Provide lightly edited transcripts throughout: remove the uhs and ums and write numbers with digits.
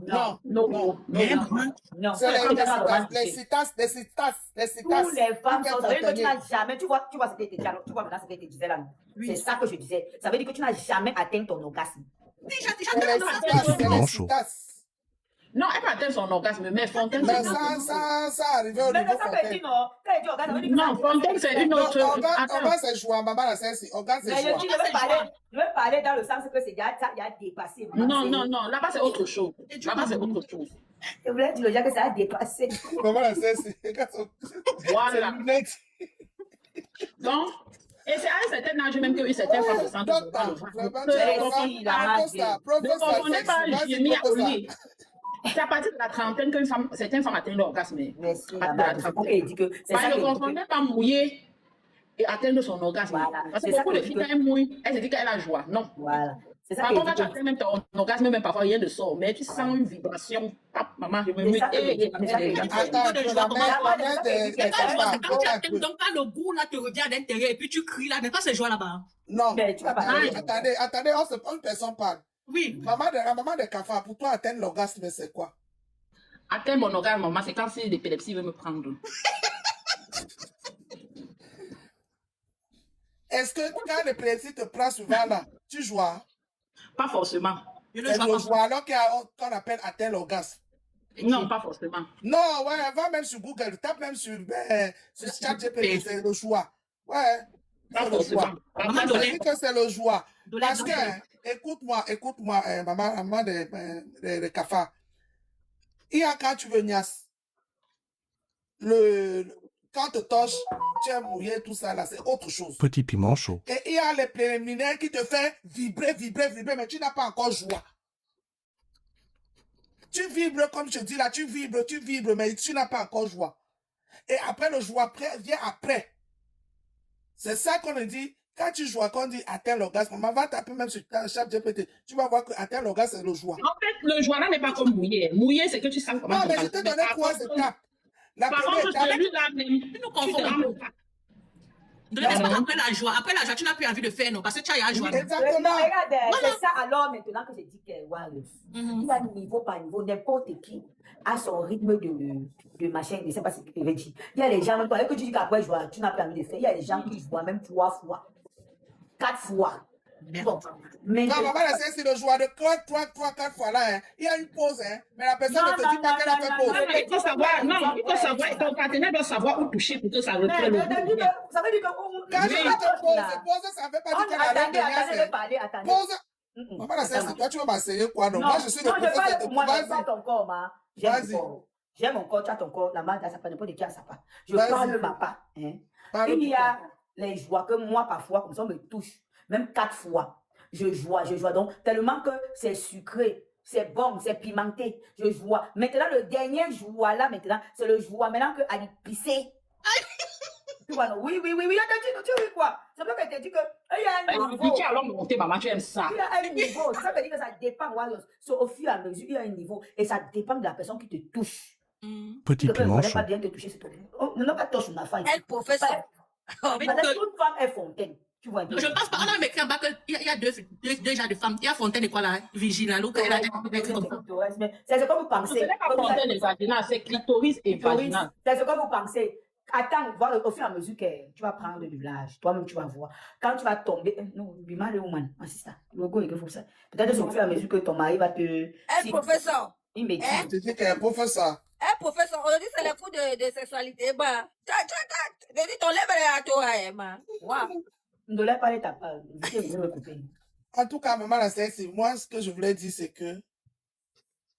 Non, non, non, mais non. maman, Non, C'est c'est les pas citas, les citas, les citas. Tous les femmes Qui sont. fait Ça veut dire que tu fontainer. n'as jamais. Tu vois ce que tu vois maintenant ce que tu disais là. Oui. C'est ça que je disais. Ça veut dire que tu n'as jamais atteint ton orgasme. déjà, C'est les non, citas, c'est les Dimanche. citas. non, elle peut atteindre son orgasme, mais Fontaine, Mais c'est une autre. ça arrivait au Mais niveau c'est ça que fontaine. dit non. Quand elle dit orgasme, ça veut dire que Non, ça- Fontaine, c'est une Non, autre. Attends. organe, c'est joie, maman, la celle-ci. Organe, c'est Mais je joie. dis, je veux parler dans le sens que c'est il y a dépassé. Non, là-bas, c'est autre chose. Là-bas, c'est autre chose. Je voulais dire déjà que ça a dépassé. Maman, la celle-ci. C'est Voilà. lunettes. Donc, et c'est à un certain âge même que certaines femmes se sentent dans le ventre. Ne confondez pas Jimmy à Oli. C'est à partir de la trentaine que certaines femmes atteignent l'orgasme. Merci, À partir de la trentaine. dit que c'est Bah, ça ne que confondez pas mouiller et atteindre son orgasme. Voilà. Parce C'est que ça beaucoup que de je filles, dis quand elles mouillent, elles se disent qu'elles ont la joie. Non. Voilà. C'est ça Par que contre, je quand tu dis. atteins même ton orgasme, même parfois rien ne sort. Mais tu sens une vibration. Pap, maman, je me C'est mets. ça que je dis. C'est ça que je dis. Attends, de la joie, mère des cafards. Quand tu atteins, donc quand le goût là te revient à l'intérieur et puis tu cries là, n'est pas ce joie là-bas. Non, Mais tu vas pas attendez, attendez, une personne parle. Oui. La maman des cafards, pour toi, atteindre l'orgasme, c'est quoi? Atteindre mon orgasme, maman, c'est quand si l'épilepsie veut me prendre. Est-ce que quand l'épilepsie te prend souvent là, tu joues? Pas forcément. C'est le joie alors qu'on appelle atteindre l'orgasme. Non, pas forcément. Non, ouais, va même sur Google, tape même sur ChatGPT, c'est le joie. Ouais, Pas c'est le forcément. joie. Maman, Je dis que c'est le joie. Parce donner. que, écoute-moi, maman des cafards. Il y a quand tu veux niasse, quand tu touches, tu es mouillé, tout ça là, c'est autre chose. Petit piment chaud. Et il y a les préliminaires qui te fait vibrer, mais tu n'as pas encore joie. Tu vibres, comme je dis là, tu vibres, mais tu n'as pas encore joie. Et après, le joie vient après. C'est ça qu'on dit. Quand tu joues, quand on dit atteindre l'orgasme, on va taper même sur ChatGPT. Tu vas voir que atteindre l'orgasme, c'est le joie. En fait, le joie là n'est pas comme mouiller. Mouiller, c'est que tu sens comment. Non, mais je t'ai donné 3 étapes. La Par première contre, étape, celui-là même. Nous confondons. Après la joie, tu n'as plus envie de faire, non, parce que tu as la joie. exactement. Non, regarde, c'est ça alors maintenant que je dis que il y a niveau par niveau, n'importe qui a son rythme de machin, je ne sais pas ce que tu veux dire. Il y a les gens, même toi, que tu dis qu'après jouer, tu n'as plus envie de faire. Il y a des gens qui jouent même 3 fois, 4 fois. Bon, mais Non, maman, c'est le joie de 4 fois là. Hein. Il y a une pause, hein. Mais la personne ne te dit pas qu'elle a fait pause. Non, mais il faut savoir, ton partenaire doit savoir où toucher pour que ça reprenne le ça veut dire que Quand je dis pause, ça ne veut pas dire qu'elle a attendez, attendez. Pause. Maman, c'est toi, tu vas m'asseoir quoi? Non, moi, je suis le professeur de moi, je vas-y. parle ton corps, ma. J'aime mon corps, tu as ton corps, la main, ça pas n'importe qui a sa part. Je Vas-y. parle de ma part. Hein. Parle Il y pour a les joies que moi, parfois, comme ça, on me touche. Même 4 fois. Je joie. Donc, tellement que c'est sucré, c'est bon, c'est pimenté. Je joie. Maintenant, le dernier joie là, maintenant, c'est le joie maintenant que à pisser. Tu vois, non? Oui, tu dis quoi? C'est vrai qu'elle te dit que il y a un niveau. Tu as alors monté, maman, tu aimes ça. Il y a un niveau. Ça veut dire que ça dépend. C'est au fur et à mesure, il y a un niveau. Et ça dépend de la personne qui te touche. Petit Tu ne piment peux chaud. pas bien te toucher, c'est tout. On n'a pas touché ma femme. Elle, professeur. Toute femme est fontaine. Tu vois un peu. Je pense pas, on a écrit en bas qu'il y a deux genres de femmes. Il y a Fontaine et quoi là? Virginia, l'autre, elle a dit comme ça. C'est ce que vous Ce pensez. n'est pas fontaine et vaginale, c'est clitoris et vaginal. C'est ce que vous pensez. Attends, voir au fur et à mesure que tu vas prendre de l'âge, toi-même tu vas voir. Quand tu vas tomber, non, Bima le woman, assistant, le go, il faut ça. Peut-être c'est au fur et à mesure que ton mari va te. Eh, professeur. Il me dit. Tu dis qu'elle est professeur. Eh, professeur, aujourd'hui c'est les cours de sexualité. Bah, je dis ton lèvre à toi, Emma. Waouh. Ne laisse pas les taper. Vite, me couper. En tout cas, maman, la c'est moi, ce que je voulais dire, c'est que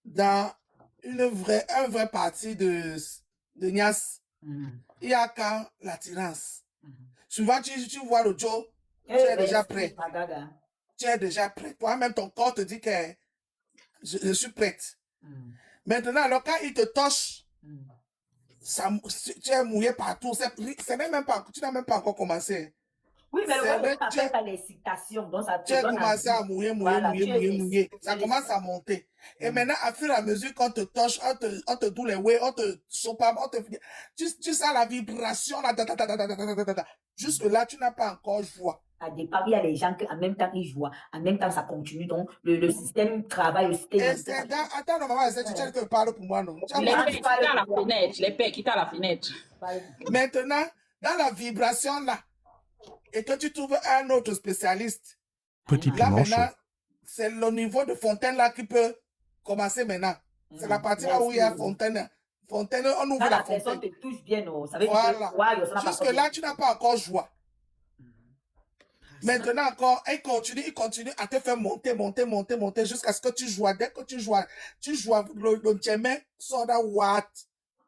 dans un vrai parti de Nias, il y a quand l'attirance. Souvent, tu vois le Joe, tu es déjà prêt. Tu es déjà prêt. Toi-même, ton corps te dit que je suis prête. Maintenant, alors, quand il te touche, tu es mouillé partout. Tu n'as même pas encore commencé. Oui, mais le corps appelle à l'excitation. Tu as commencé à mouiller. Ça commence à monter. Et maintenant, à fur et à mesure qu'on te touche, on te doule les ouais, on te chope, tu sens la vibration là, jusque là, tu n'as pas encore joie. à départ, il y a les gens qui, en même temps, ils jouent, en même temps, ça continue. Donc, le système travaille, le système. Et c'est dans... Attends, non, maman, c'est tu te parles pour moi, non? Les pères qui à la fenêtre, les pères qui à la fenêtre. Maintenant, dans la vibration là, et que tu trouves un autre spécialiste, Petit là piment chaud. maintenant, c'est le niveau de fontaine là qui peut commencer maintenant. C'est la partie là où il y a fontaine. Fontaine, on ouvre Quand la la personne fontaine. te touche bien, ça veut dire Voilà. que, ouais, ça n'a pas Jusque là, tu n'as pas encore joie. Maintenant encore, il continue à te faire monter jusqu'à ce que tu joues. Dès que tu joues, le chemin sort d'un watt.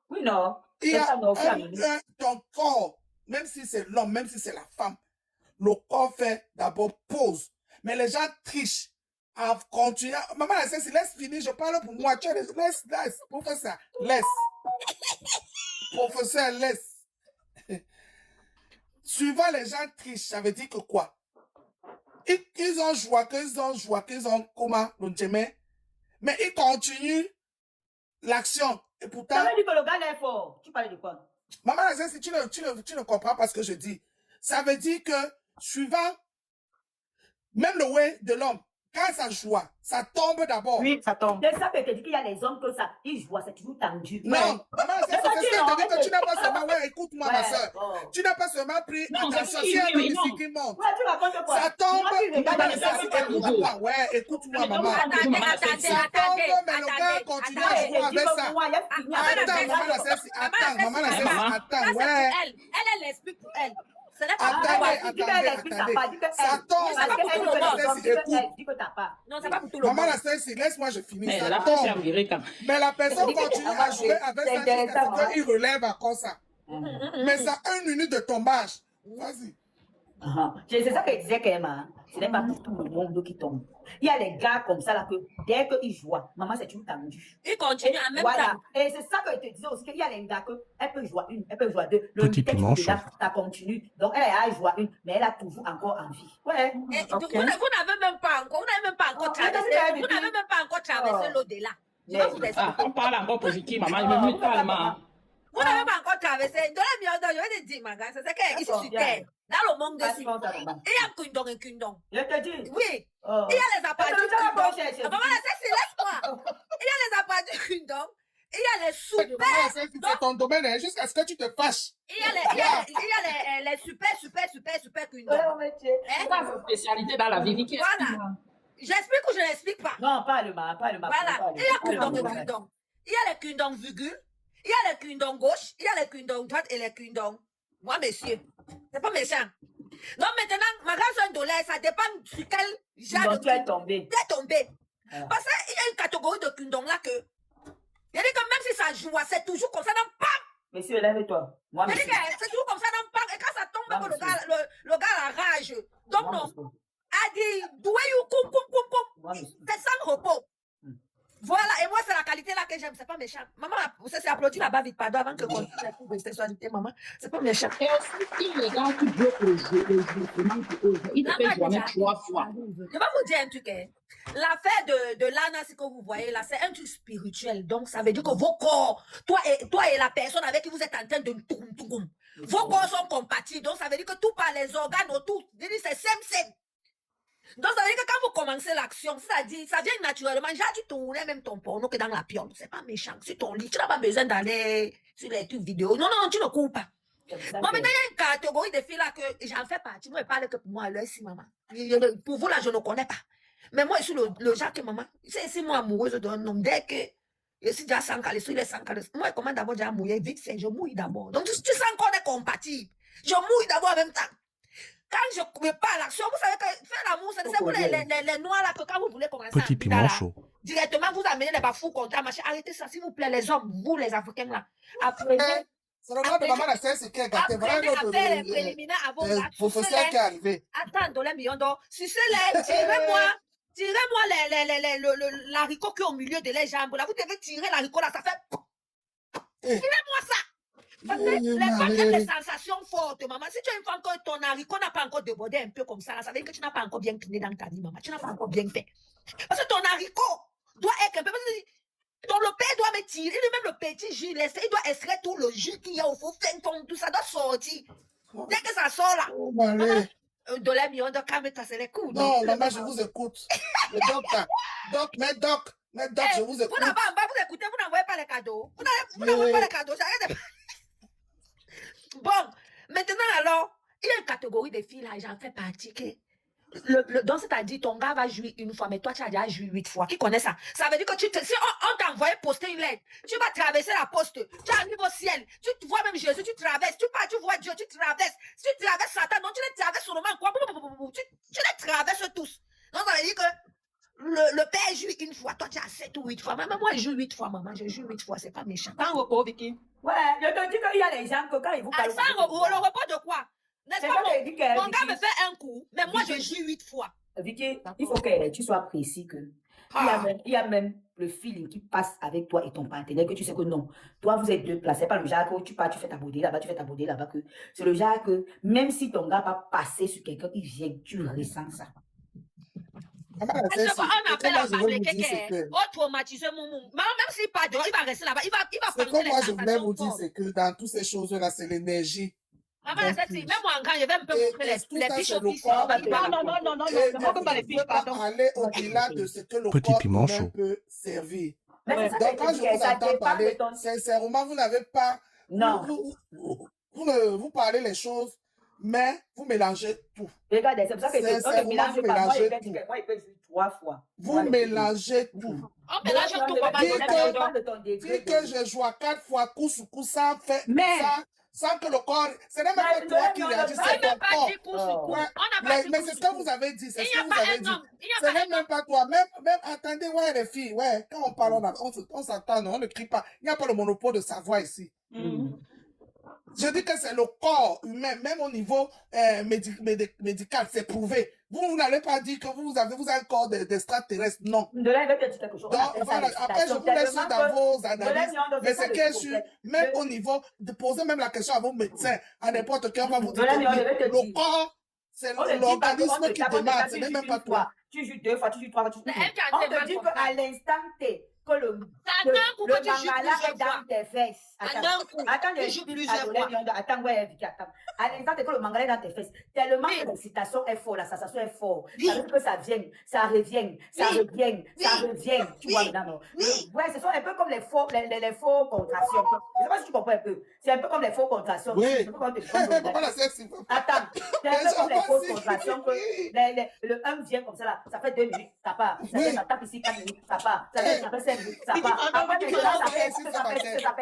Oui, non. Il y C'est a ça, non, ton corps, même si c'est l'homme, même si c'est la femme, le corps fait d'abord pause. Mais les gens trichent à continuer. Maman, laisse finir, je parle pour moi. Laisse, professeur, laisse. Professeur, laisse. Suivant les gens trichent, ça veut dire que quoi? Ils ont joie, qu'ils ont comment, le chemin, mais ils continuent l'action. Et pourtant, Ça veut dire que le gars est fort. Tu parles de quoi? maman, si tu ne comprends pas ce que je dis, ça veut dire que suivant, même le way de l'homme, quand ça joue, ça tombe d'abord. Oui, ça tombe. C'est ça que te dis qu'il y a les hommes que ça, ils jouent, c'est toujours tendu. Non, maman, c'est ce que je te dis que tu n'as pas seulement, écoute-moi, ma soeur. Oh. Tu n'as pas seulement pris Non, attention, c'est si un oui, ici non. qui monte. Ouais, tu racontes quoi? Ça tombe. Moi, tu regardes les gens, Écoute-moi, ouais, écoute-moi, maman. Ça tombe, mais le gars continue à jouer avec ça. Attends, maman, attends, ouais. Elle explique pour elle. Ce n'est pas Attendez. Ça tombe. Non, c'est pas pour tout le Maman, monde. la sœur, laisse-moi, je finis. Mais Ça la femme tombe. virer quand. Mais la personne continue à jouer avec ça jusqu'à ce qu'il relève encore ça. Mais ça a 1 minute de tombage. Vas-y. C'est ça que je disais quand même. Ce n'est pas pour tout le monde qui tombe. Il y a des gars comme ça là que dès qu'ils jouent, maman c'est une tendue. Il continue en même Voilà. temps. Et c'est ça que je te disais aussi qu'il y a les gars que elle peut jouer une, elle peut jouer deux. Le Petit texte piment de là, ça continue. Donc elle a joué une, mais elle a toujours encore envie. Ouais. Et vous n'avez même pas encore traversé. Vous n'avez même pas encore traversé l'au-delà. Je vais vous expliquer. Ah, on parle encore positif, maman. Il me met pas maman. Vous n'avez pas encore traversé. Dans la mienne, je vais te dire, ma gars, c'est que ici sur terre, dans le monde de il y a Kundong et Kundong. Je te dis. Oui. Il y a les appareils Kundong. Maman, laisse-moi. Il y a les appareils Kundong. Il y a les super. C'est ton domaine, hein, jusqu'à ce que tu te fâches. Il y a les super Kundong. C'est pas sa spécialité dans la vie. Voilà. J'explique ou je n'explique pas? Non, pas le mal. Voilà. Il y a Kundong et Kundong. Il y a les Kundong virgule. Il y a les Kundong gauche. Il y a les Kundong droite et les Kundong. Moi, monsieur. C'est pas méchant. Donc maintenant, ma grande dollar, ça dépend sur quel genre de. Tu es tombé. Tu es tombé. Parce qu'il y a une catégorie de Kundong là que. Il y a dit que même si ça joue, c'est toujours comme ça dans PAM. Monsieur, lève-toi. Moi, Il y a dit que c'est toujours comme ça dans PAM. Et quand ça tombe, le gars la rage. Donc non. A dit, d'où est-you, c'est sans repos. Voilà, et moi, c'est la qualité là que j'aime, c'est pas méchant. Maman, vous savez, c'est applaudi là-bas vite, pardon, avant que je continue la cour de sexualité, maman. C'est pas méchant. Et aussi, il y a des gars qui bloquent le jeu, ils te payent jamais 3 fois. Je vais vous dire un truc. Hein. L'affaire de l'âne, ce que vous voyez là, c'est un truc spirituel. Donc, ça veut dire que vos corps, toi et la personne avec qui vous êtes en train de toum, vos corps sont compatibles. Donc, ça veut dire que tout par les organes autour, c'est same. Donc, ça veut dire que quand vous commencez l'action, c'est-à-dire, ça vient naturellement. Déjà, tu tournes même ton porno que dans la piole. C'est pas méchant. Sur ton lit, tu n'as pas besoin d'aller sur les trucs vidéo. Non, tu ne cours pas. Moi, maintenant, il y a une catégorie de filles là que j'en fais partie. Moi, je parle que pour moi, là, si maman. Pour vous, là, je ne connais pas. Mais moi, je suis le genre que maman. C'est moi amoureuse d'un homme. Dès que je suis déjà sans calé, sur les sans calé. Moi, je commence d'abord déjà à mouiller vite fait. Je mouille d'abord. Donc, tu sens qu'on est compatible. Je mouille d'abord en même temps. Quand je ne pas à l'action, vous savez que faire l'amour, c'est pour les noirs là que quand vous voulez commencer Petit piment chaud. directement, vous amenez les bafous contre la machine. Arrêtez ça, s'il vous plaît, les hommes, vous, les Africains là. Apprenez. C'est le droit de maman, la sœur, c'est qu'elle gâtait vraiment à faire les préliminaires avant là. professeur qui est arrivé. Attends, dans les millions d'or. Sucez-les, tirez-moi l'haricot qui est au milieu de les jambes. Là, vous devez tirer l'haricot là, ça fait. Tirez-moi ça. Parce que les femmes aiment les sensations fortes, maman. Si tu as une femme que ton haricot n'a pas encore débordé un peu comme ça, là, ça veut dire que tu n'as pas encore bien cleané dans ta vie, maman. Tu n'as pas encore bien fait. Parce que ton haricot doit être un peu. Donc le père doit me tirer, même le petit jus, il doit extraire tout le jus qu'il y a au fond, tout ça doit sortir. Dès que ça sort là, maman, Dollar million de calme-toi, c'est les coups. Non, maman, je vous écoute. Le doc, là. Doc, je vous Vous écoute. vous écoutez, vous n'envoyez pas les cadeaux. Vous n'envoyez pas les cadeaux. J'arrête de... Bon, maintenant alors, il y a une catégorie de filles là, j'en fais partie. Donc, c'est-à-dire, ton gars va jouir une fois, mais toi, tu as déjà joué 8 fois. Qui connaît ça? Ça veut dire que si on t'a envoyé poster une lettre, tu vas traverser la poste, tu arrives au ciel, tu vois même Jésus, tu traverses, tu pars, tu vois Dieu, tu traverses. Si tu traverses Satan, non, tu les traverses seulement quoi? Tu les traverses tous. Donc, ça veut dire que le père joue une fois, toi, tu as 7 ou 8 fois. Même moi, je joue 8 fois, maman, je joue 8 fois, c'est pas méchant. Sans repos, Vicky. Ouais, je te dis qu'il y a des gens que quand ils vous Ah, parlent... ça, le repas de quoi? N'est-ce C'est pas, ça que je dis que... mon gars me fait un coup, mais moi, je joue 8 fois. Vicky, il faut que tu sois précis que il y a même le feeling qui passe avec toi et ton partenaire que tu sais que non. Toi, vous êtes deux places. C'est pas le genre que tu pars, tu fais ta beauté là-bas, tu fais ta beauté là-bas. C'est le genre que même si ton gars va passer sur quelqu'un qui vient, tu ressens ça. Maman, la C'est cesse, quoi, on ce que appelle moi, à je veux parler vous dire, c'est quelqu'un. que... Oh, traumatisé, même s'il part dehors, il va rester là-bas. Il va Ce penser que les moi, je voulais sensations vous dire, fortes. c'est que dans toutes ces choses-là, c'est l'énergie. Maman, la sexy, même moi en grand, je vais un peu Et montrer tout les ça, fiches c'est le officielles. corps. Non. Et Ne moque pas les vous filles, ne pouvez pas pardon. aller au-delà de ce que le Petit corps piment humain chaud. peut servir. Mais Ouais. c'est ça Donc, que quand je je dis, vous ça entends dépend de parler, ton... sincèrement, vous n'avez pas... Non. Vous parlez les choses, mais vous mélangez tout. Regardez, c'est pour ça que on ne Sincèrement, mélange vous pas. Moi, mélangez il peut tout. dire que moi, il peut jouer 3 fois. Vous mélangez tout. On mélange tout, maman. Dis Donne-moi, que- donne. Dis que je joue à 4 fois coup sur coup sans faire Mais- sans que le corps... Ce n'est même pas Mais- toi qui mais- réagis, On c'est n'a ton pas corps. dit coup sur coup. Ouais. On n'a pas dit Mais coup c'est ce sur que coup. vous avez dit, c'est Il ce n'y a que pas vous avez un dit. homme. Il n'y a Ce pas n'est un homme. même pas toi. Même, attendez, ouais, les filles, ouais, quand on parle, on s'entend, non, on ne crie pas. Il n'y a pas le monopole de sa voix ici. Je dis que c'est le corps humain, même au niveau médical, c'est prouvé. Vous n'allez pas dire que vous avez un corps d'extraterrestre, non. De là, il va te dire quelque chose. On Donc, appelle ça voilà, après, je vous laisse l'excitation. dans vos De là, analyses. on Mais fait ça c'est le que plus sur, complet. même au niveau de poser même la question à vos médecins, à n'importe qui, on va vous dire Voilà, que mais on devait te le dire. corps, c'est On te dit pas l'organisme que qui on te demande, tape, ce tu n'est joues même pas une toi. fois, tu joues 2 fois, tu joues 3 fois, tu joues Mais 4 elle qui a fois. On fait te dit mal qu'à l'instant T, que le T'as un coup que tu joues mangala est plusieurs fois. dans tes fesses. En un coup, Attends, tu joues plusieurs fois. attends, ouais, Vicky, attends. À l'instant T, que le mangala est dans tes fesses. Tellement Oui. que l'excitation est forte, la sensation est forte. Oui. Ça veut dire que ça vient, ça revient, ça Oui. revient, ça Oui. revient. Tu Oui. vois maintenant, non? Oui. Ouais, ce sont un peu comme les faux contractions. Je sais pas si tu comprends un peu. C'est un peu comme les faux contractions. Oui. Je sais pas comment te expliquer. Maman, la sexe, Attends, c'est un peu Mais comme les j'en fausses vois contractions que si. le 1 vient comme ça là, ça fait 2 minutes, ça part. Oui. Ça tape ici 4 minutes, ça part. Ça fait 5 minutes, ça Vicky, part. pardon, Après, Vicky, maintenant, pardon, ça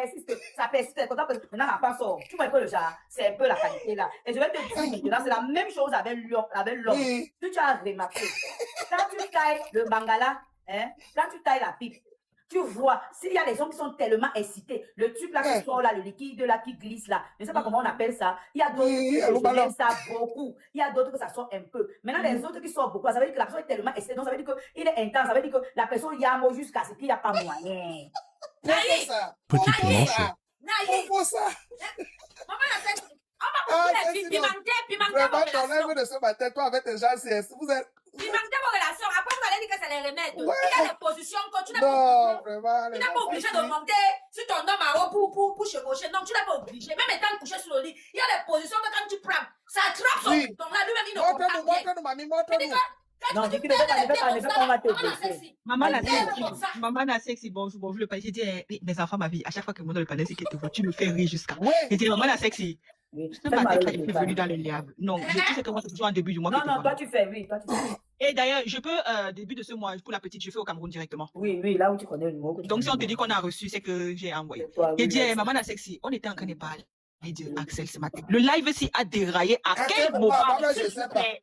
persiste. C'est comme ça que maintenant la fin sort. Tu vois un peu le genre, c'est un peu la qualité là. Et je vais te dire maintenant, c'est la même chose avec l'homme. Oui. Tu as remarqué, quand tu tailles le mangala, hein, quand tu tailles la pipe, tu vois, s'il y a des gens qui sont tellement excités, le tube là qui sort là, le liquide là qui glisse là, je ne sais pas comment on appelle ça. Il y a d'autres Oui, qui le ballon. aiment ça beaucoup. Il y a d'autres que ça sort un peu. Maintenant, les autres qui sortent beaucoup, ça veut dire que la personne est tellement excitée. Donc, ça veut dire qu'il est intense. Ça veut dire que la personne y a un mot jusqu'à ce qu'il n'y a pas moyen. Pourquoi ça? Petit Pourquoi piment ça? chaud. Naïe. Pourquoi ça? Maman, la sexe. On va Ah, couper c'est les filles. sinon. Pimenter Vraiment, vos ton relations. lèvre de ce matin, toi, avec tes gens, vous êtes... Pimenter vos relations. Après, vous allez dire que c'est les remèdes. Ouais. Il y a des positions que tu n'es Non, pas vraiment. tu n'es pas obligé de monter sur ton homme à haut pour chevaucher. Non, tu n'es pas obligé. Même étant couché sur le lit, il y a des positions que quand tu prends, ça attrape son Oui. bouton. Là, lui-même, il ne comprend Montre-nous, rien. montre-nous, mamie, Tu dis montre-nous. que Non, quand tu dis qu'il ne veut pas, on va te blesser. Maman, la Aïe, sexy. comme ça. Maman, la sexy. Bonjour, le panier. J'ai dit, mes enfants, ma vie, à chaque fois que mon nom le panier, c'est que tu me fais rire jusqu'à. Oui. J'ai dit, maman, la sexy. Oui. Ce Fais matin, mal, quand oui, il est pas. venu dans le liable. Non, je sais que moi, c'est toujours en début du mois. Non, que tu non, vois. toi tu fais, oui, toi tu fais. Et d'ailleurs, je peux, début de ce mois, pour la petite, je fais au Cameroun directement. Oui, oui, là où tu connais le numéro. que tu Donc, si on te connais. dit qu'on a reçu, c'est que j'ai envoyé. C'est toi, J'ai oui, dit, merci. maman, la sexy, on était en train de parler de Axel ce matin. Le live aussi a déraillé. À À quel quel moment? moment? Maman, je s'il sais vous pas. plaît?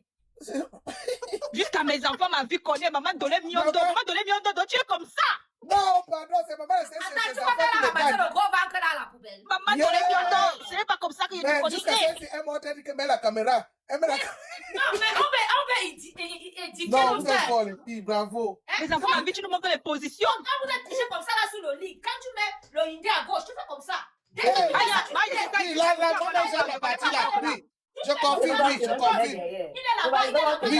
Jusqu'à mes enfants, ma vie connaît, maman Dolé Miondo, Maman. maman Dolé Miondo, tu es comme ça. Non, pardon, c'est maman, c'est Attends, ses tu enfants vas qui faire le ramasser gagnent. le gros ventre dans la poubelle. Maman Yeah. Dolé Miondo, ce n'est pas comme ça que je te Mais jusqu'à connaissais. celle-ci, elle montre, elle dit que met la caméra. Elle met la caméra. Non, mais on va éditer Non, nos vous êtes frères. folle, les filles, bravo. Mes enfants, ma vie, tu nous montres les positions. Quand vous êtes couché comme ça là sur le lit, quand tu mets le indé à gauche, tu fais comme ça. Dès que Hey. tu fais ça, tu fais- Oui, là, moi, j'ai la partie là. Oui, je confirme, oui, je confirme. Il est là-bas, il est là-bas. Oui.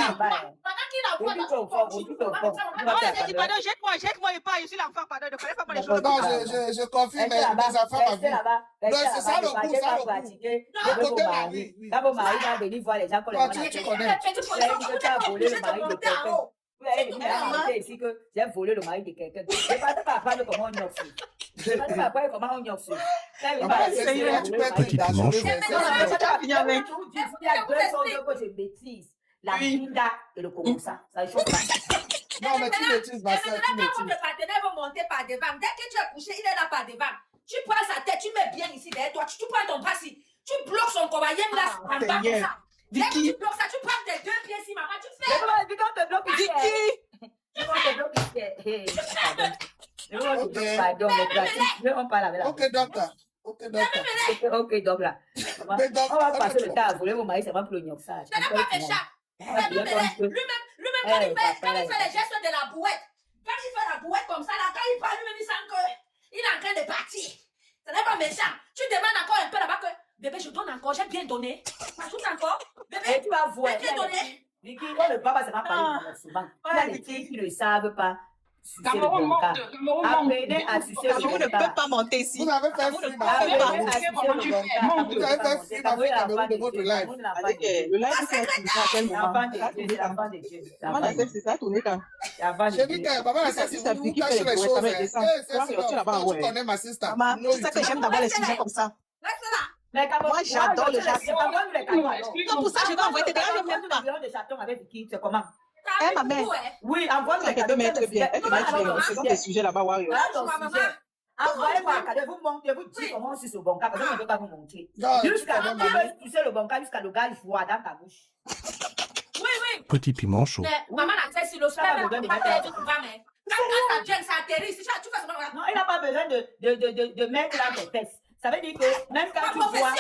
Pendant qu'il envoie tout au fond, tout au fond. Maman, elle dit, pardon, jette-moi et pas, je suis l'enfant, pardon, ne connais pas les choses. Non, je confirme, mais mes enfants m'ont vu. Non, c'est ça le coup, ça le coup. Quand vos maris vont venir voir les gens qu'on les Toi, demande à tu faire. connais. Tu as volé le mari de quelqu'un. Il a raconté ici que j'ai volé le mari de quelqu'un. Je ne sais pas apprendre comment on y fait. Je ne sais pas apprendre comment on y fait. Maman, c'est tu peux être Petit piment chaud. Il y a deux choses que je maîtrise. La Binda et le Komosa. Ça ne change pas. Non, mais tu maîtrises ma soeur, tu Maintenant, quand maîtrises. le partenaire va monter par devant, dès que tu es couché, il est là par devant. Tu prends sa tête, tu mets bien ici derrière toi, tu prends ton bras ici, tu bloques son combat, il là en bas comme ça. Dès que tu bloques ça, tu prends tes deux pieds ici, maman, tu fais. Vicky, on te bloque ici. On te bloque ici. Pardon, mais on parle avec la. Ok, docteur. Ok, docteur. Ok, donc là. Mais donc, On va passer le temps à voler mon mari, c'est pas pour le gnoxage. Tu n'es pas méchant. Lui-même, quand il fait les gestes de la bouette, quand il fait la bouette comme ça, là, quand il parle, lui-même, il sent qu'il est en train de partir. Ce n'est pas méchant. Tu demandes encore un peu là-bas que, bébé, je donne encore, j'ai bien donné. Tout encore. Bébé, Tu vas voir. j'ai bien donné. Vicky, quand le papa, c'est pas parler souvent. Il y a des filles qui ne savent pas. Cameroun monte. Cameroun monte. Apprenez à sucer Cameroun ne le peut pas monter ici. vous avez fait un film. Apprenez Vous à sucer Comment tu le fais? Monte. avez fait un film avec Cameroun de votre live. Le live, c'est à quel moment? L'enfant de Dieu, c'est l'enfant de Dieu. Maman, la c'est ça, tourné quand? L'enfant J'ai de dit Dieu. que maman, ça, si vous cachez les choses, tu connais ma sister. Maman, tu sais que j'aime d'abord les sujets comme ça. Reste là. Mais Cameroun, Moi, j'adore le jargon. Cameroun, Pour ça, je vais envoyer tes dérange même pas. de chaton avec Vicky, c'est comment? Eh, ma mère. Oui, envoie-nous Ça les peut mettre bien. Elle peut mettre bien. cadeaux. Ce sont des sujets là-bas, Wario. Voilà ton sujet. Envoyez-moi un cadeau, vous montez, vous dites comment on suce au bon cas, parce que je ne peux pas vous montrer. Non, tu Jusqu'à connais tu maman. veux pousser le bon cas jusqu'à le gars, il voit dans ta bouche. Oui. Petit piment chaud. Mais maman a fait sur le sperme, on ne peut pas faire du programme. Quand ça vient, ça atterrit. Si tu fais ce moment-là. Non, il n'a pas besoin de mettre là tes fesses. Ça veut dire que même quand tu vois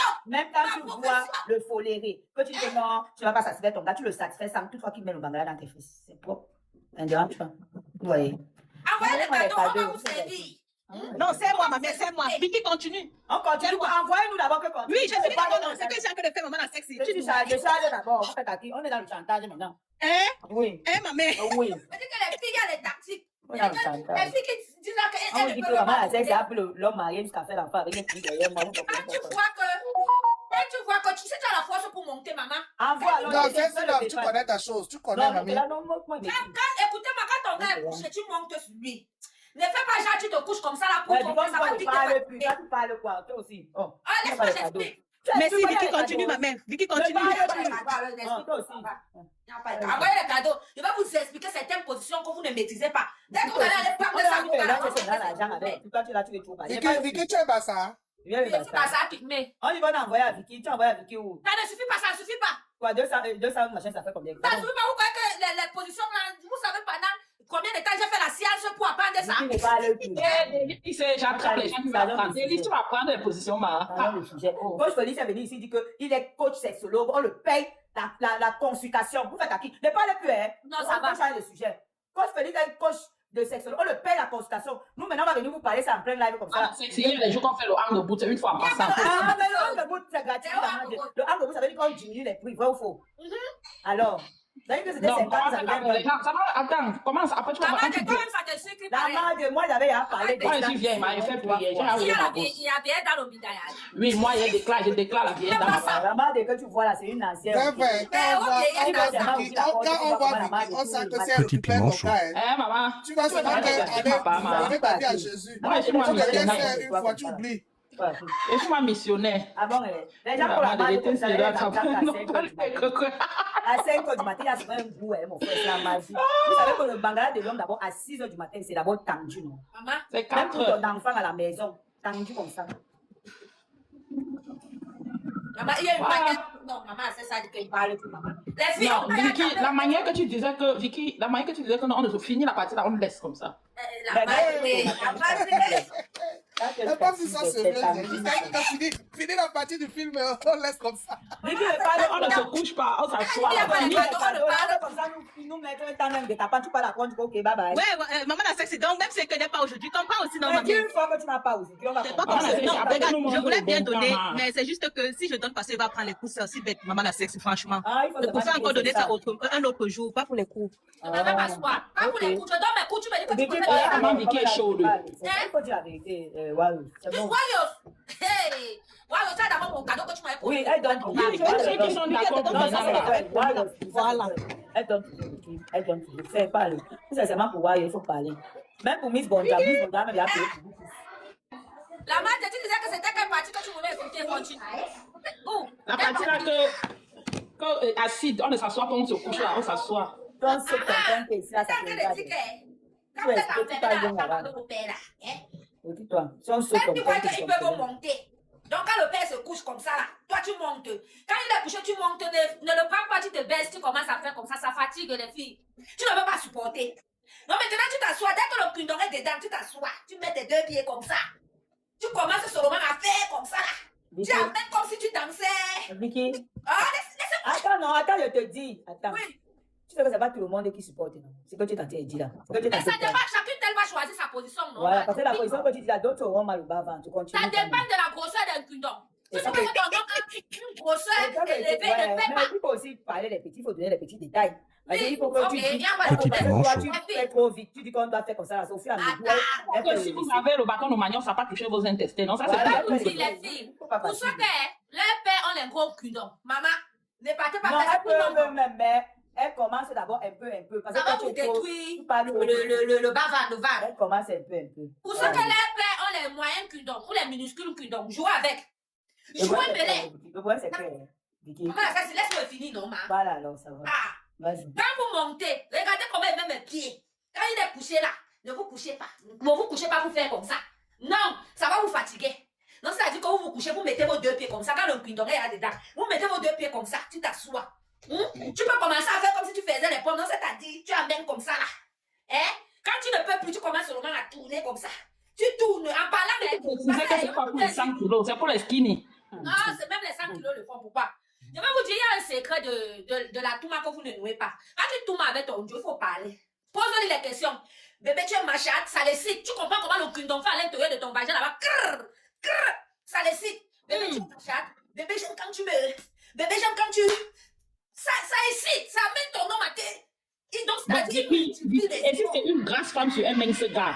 le foléré, que tu dis que non, tu ne vas pas satisfaire ton gars, tu le satisfais sans toutefois qu'il met le bangala dans tes fesses. C'est propre. Ça ne dérange pas. Vous voyez. Envoyez les cadeaux, on va vous servir. Non, c'est moi, ma mère, c'est moi. Vicky, continue. On continue. Envoyez-nous d'abord que continue. Oui, je suis d'accord. C'est que j'ai que de faire maman la sexy. Je charge d'abord. On fait à qui? On est dans le chantage maintenant. Hein? Oui. Hein, ma mère? Oui. Je dis que les filles, il y a les tactiques. On est dans le chantage. Les filles qui disent là On qu'elles dit ne que peuvent maman pas. a sexe, après l'homme marié jusqu'à faire l'enfant avec une fille derrière moi. Quand tu vois que tu sais, tu as la force pour monter, maman. Envoie. Non, c'est ça, tu connais ta chose. Tu connais, Non, mamie. là, non, moi, mais. Écoutez-moi, quand ton gars est couché, tu montes sur lui. Ne fais pas genre, tu te couches comme ça là pour Ouais, ton dis-moi, ça va tu piquer. parles plus. Toi, tu parles quoi? Toi aussi. Oh. Ah, laisse-moi t'expliquer. Merci, Vicky, continue, ma mère. Vicky, continue. Envoyez les cadeaux. Je vais vous expliquer certaines positions que vous ne maîtrisez pas. Dès que vous allez aller prendre ça, vous allez Toi, tu l'as tué trop. Vicky, tu es bassa. ça pygmée. On y va envoyer à Vicky. Tu envoies à Vicky où? Ça ne suffit pas, ça ne suffit pas. Quoi, 200 machin, ça fait combien? Ça ne suffit pas. Vous croyez que les positions là, vous savez pendant combien de temps j'ai fait la science pour apprendre ça? Vicky ne parle plus. Il sait, j'attrape les gens qui vont apprendre. Des livres, tu vas prendre des positions, ma. Parlons du sujet. Coach Félix est venu ici, il dit qu'il est coach sexologue, on le paye la consultation. Vous faites à qui? Ne parlez plus, hein? Non, ça va. On change de sujet. Coach Félix est coach de sexologue, on le paye la consultation. Nous, maintenant, on va venir vous parler ça en plein live comme ça. C'est les jours qu'on fait le hang de bout, c'est une fois en passant. Ah, mais le hang de bout, c'est gratuit. Le hang de bout, ça veut dire qu'on diminue les prix, vrai ou faux? Alors, ça veut dire que c'était Non, 50, ça veut les dire. gens, ça va, attends, commence, après tu vas voir. Maman, de toi-même, ça te sucre. La mère de moi, j'avais à parler de Quand je suis vieille, il fait prier, j'ai envoyé ma gosse. Il y a bien dans le bidayage. Oui, moi, je déclare la vieille dans ma part. La mère de que tu vois là, c'est une ancienne. C'est vrai. Quand on voit Vicky, on sent que c'est un Petit récupère piment ton chaud. cas. hein. Eh, maman. Tu vas seulement avec ta vie à Jésus. Moi, je suis moi Tu deviens missionnaire. une fois, tu oublies. Je suis moi missionnaire. Ah bon, les gens pour la main, comme ça, à 5 h du matin, il y a souvent un goût, mon frère, c'est la magie. Vous savez que le bangala de l'homme, d'abord, à 6 h du matin, c'est d'abord tendu, non? Maman, C'est Même 4 pour heures. ton enfant à la maison, tendu comme ça. maman, il y a une manière. Non, maman, c'est ça qu'il parle plus, maman. Les filles, Non, Vicky, la manière que tu disais que non, on ne finit la partie là, on laisse comme ça. la base, Mais pas si ça se veut. Fini la partie du film, on laisse comme ça. Vicky, on ne se couche pas, on s'assoit. Il y a pas les Vicky, cadeaux, on parle. Comme ça, nous mettons un temps même de ta part, tu parles à quoi, tu dis ok, bye bye. Ouais, maman la sexy. Donc, même si elle ne connaît pas aujourd'hui, comprends aussi, non, Mais maman. une fois que tu n'as pas aujourd'hui, on va C'est pas comprendre. comme ça. c'est Non, après, regarde, nous je montre voulais le bien bon donner, temps, hein. mais c'est juste que si je donne parce qu'il va prendre les cours, c'est aussi bête, maman la sexy, franchement. Ah, il faut Je préfère seulement encore donner dire ça un autre jour, pas pour les cours. Je vais m'asseoir. Pas pour les coups. Je donne mes coups, tu me dis que tu Vicky, peux toi, faire Comment Vicky est chaude. il faut dire la vérité. Waouh, c'est bon. Voyons. Hey. Voyons, ça d'abord mon cadeau que tu m'avais Oui, posé. elle donne. Oui, comme ceux qui sont d'accord pour Non, donner ça c'est là. vrai. Voilà. Elle donne toujours. Elle donne toujours. C'est parler. C'est seulement pour voir, il faut parler. Même pour Miss Bonda, même il a payé pour beaucoup. La mère, tu disais que c'était quelle partie que tu voulais écouter, continue. Où? La partie là que acide, on ne s'assoit pas, on se couche là, on s'assoit. Donc, c'est quelqu'un qui est ici, là, ça C'est fait que pas le de- ticket. Quand vous êtes enfermé dans la chambre de vos pères là, hein? Dis-toi, si on saute Même comme tu ça, vois c'est qu'ils comme peuvent ça. monter. Donc quand le père se couche comme ça là, toi tu montes. Quand il est couché, tu montes. Ne le prends pas, tu te baisses, tu commences à faire comme ça fatigue les filles. Tu ne peux pas supporter. Non, maintenant tu t'assois, dès que le kundong est dedans, tu t'assois. Tu mets tes deux pieds comme ça. Tu commences seulement à faire comme ça là. Vicky, Tu amènes comme si tu dansais. Vicky, Ah, laisse-moi. attends, non, attends, je te dis. Attends. Oui. Tu sais que c'est pas tout le monde qui supporte, non? C'est que tu t'en t'es dit là. C'est que tu Mais t'en ça t'es dit. dépend, chacune elle va choisir sa position, non? Voilà, parce que la position que tu dis là, d'autres auront mal au bas-ventre. Tu continues. Ça quand même. dépend de la grosseur d'un kundong. Si Et tu ça veux que ton nom ait une grosseur Et ça, c'est- élevée, ouais, ne fais mais pas. il faut aussi parler des petits, il faut donner les petits détails. Parce Oui, qu'il faut que ok, tu il dis, y a pas de parce que problème. toi, chaud. tu fais trop vite, tu dis qu'on doit faire comme ça, là, au fur et à mesure. elle Que fait si le vous laisser. avez le bâton de manioc, ça va pas toucher vos intestins. Non, ça c'est Voilà, pas elle fait aussi, le les laisser. filles. Il faut pas Pour ceux fatiguer. que leurs pères ont les gros kundong, maman, ne partez pas Non, faire ça elle pour le peut monde. même, mais elle commence d'abord un peu. Parce Ça que va quand vous tu es trop, détruire tu parles au- le bavard, le var. elle commence un peu. Pour ceux que leurs pères ont les moyens kundong ou les minuscules kundong, jouez avec. Jouez mêlée. Le problème, c'est que, Vicky, Maman, ça, laisse-moi finir, non, maman. voilà, alors, ça va. Ah, Vas-y. quand vous montez, regardez comment il met mes pieds. Quand il est couché là, ne vous couchez pas. Ne vous couchez pas pour faire comme ça. Non, ça va vous fatiguer. Non, c'est-à-dire que vous vous couchez, vous mettez vos deux pieds comme ça. Quand le kundong est là-dedans, vous mettez vos deux pieds comme ça, tu t'assois. Tu peux commencer à faire comme si tu faisais les pommes. Non, c'est-à-dire, tu amènes comme ça là. Hein? Quand tu ne peux plus, tu commences seulement à tourner comme ça. Tu tournes en parlant des... Vous savez que c'est pas pour les 100 kilos, c'est pour les skinny. Non, c'est même les 100 kilos le font. Pourquoi? Je vais vous dire, il y a un secret de la touma que vous ne nouez pas. Quand tu tournes avec ton Dieu, il faut parler. Pose-lui les questions. Bébé, tu es machat, ça les cite. Tu comprends comment le kundong fait à l'intérieur de ton vagin là-bas? Crrr, crrr, ça les cite. Bébé, tu es machat. Bébé, j'aime quand tu me... Bébé, j'aime quand tu... Ça excite, ça amène ton nom à terre. Et donc, c'est-à-dire... Et si c'est une grasse femme sur un mince gars?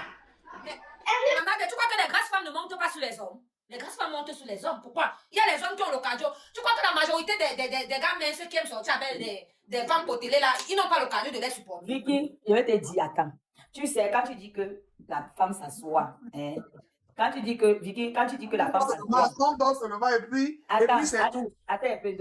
Maman, tu crois que les grasses femmes ne montent pas sur les hommes? Les grasses femmes montent sur les hommes. Pourquoi? Il y a les hommes qui ont le cardio. Tu crois que la majorité des gars minces qui aiment sortir avec des femmes pour télé là, ils n'ont pas le cardio de les supporter. Vicky, je vais te dire, attends. Tu sais, quand tu dis que la femme s'assoit, hein, quand tu dis que, Vicky, quand tu dis que la femme s'assoit, On danse seulement et puis c'est tout. attends un peu,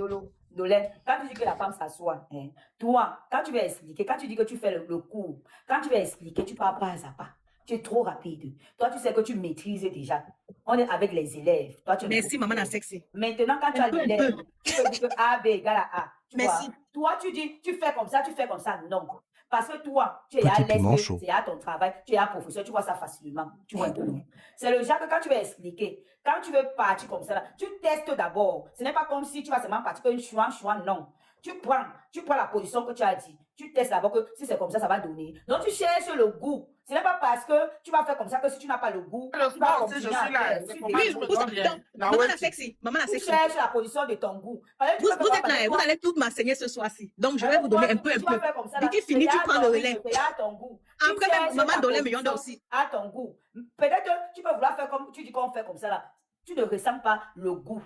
Dolé. Quand tu dis que la femme s'assoit, hein, toi, quand tu vas expliquer, quand tu dis que tu fais le cours, quand tu vas expliquer, tu pars pas à pas. Tu es trop rapide. Toi, tu sais que tu maîtrises déjà. On est avec les élèves. Toi, tu Merci, maman la sexy. Maintenant, quand tu as l'élève, tu peux dire que A, B égale à A. Tu Merci. vois? Toi, tu dis, tu fais comme ça, tu fais comme ça. Non. Parce que toi, tu es Petit à piment l'aise, chaud. tu es à ton travail, tu es à professeur, tu vois ça facilement. Tu vois un peu loin. C'est le genre que quand tu veux expliquer, quand tu veux partir comme ça, là, tu testes d'abord. Ce n'est pas comme si tu vas seulement partir comme chouan, non. Tu prends la position que tu as dit. Tu testes d'abord que si c'est comme ça, ça va donner. Donc, tu cherches le goût. Ce n'est pas parce que tu vas faire comme ça que si tu n'as pas le goût, Le tu vas sport aussi, je continuer à suis là. faire. C'est Tu comment Oui, je me vous, sens bien. donc, La maman la ouais, sexy. Maman la Tu sexy. cherches la position de ton goût. Parce que tu Vous, peux vous faire êtes comme là, ça, vous allez toutes m'enseigner ce soir-ci. Donc, je vais vous donner un peu. Tu vas faire comme ça, là. Dès qu'il finit, tu C'est à prends ton le goût, relais. c'est à ton goût. Tu Après, même cherches maman ta Dolé me yonde position aussi. à ton goût. Peut-être que tu peux vouloir faire comme tu dis qu'on fait comme ça là. Tu ne ressens pas le goût.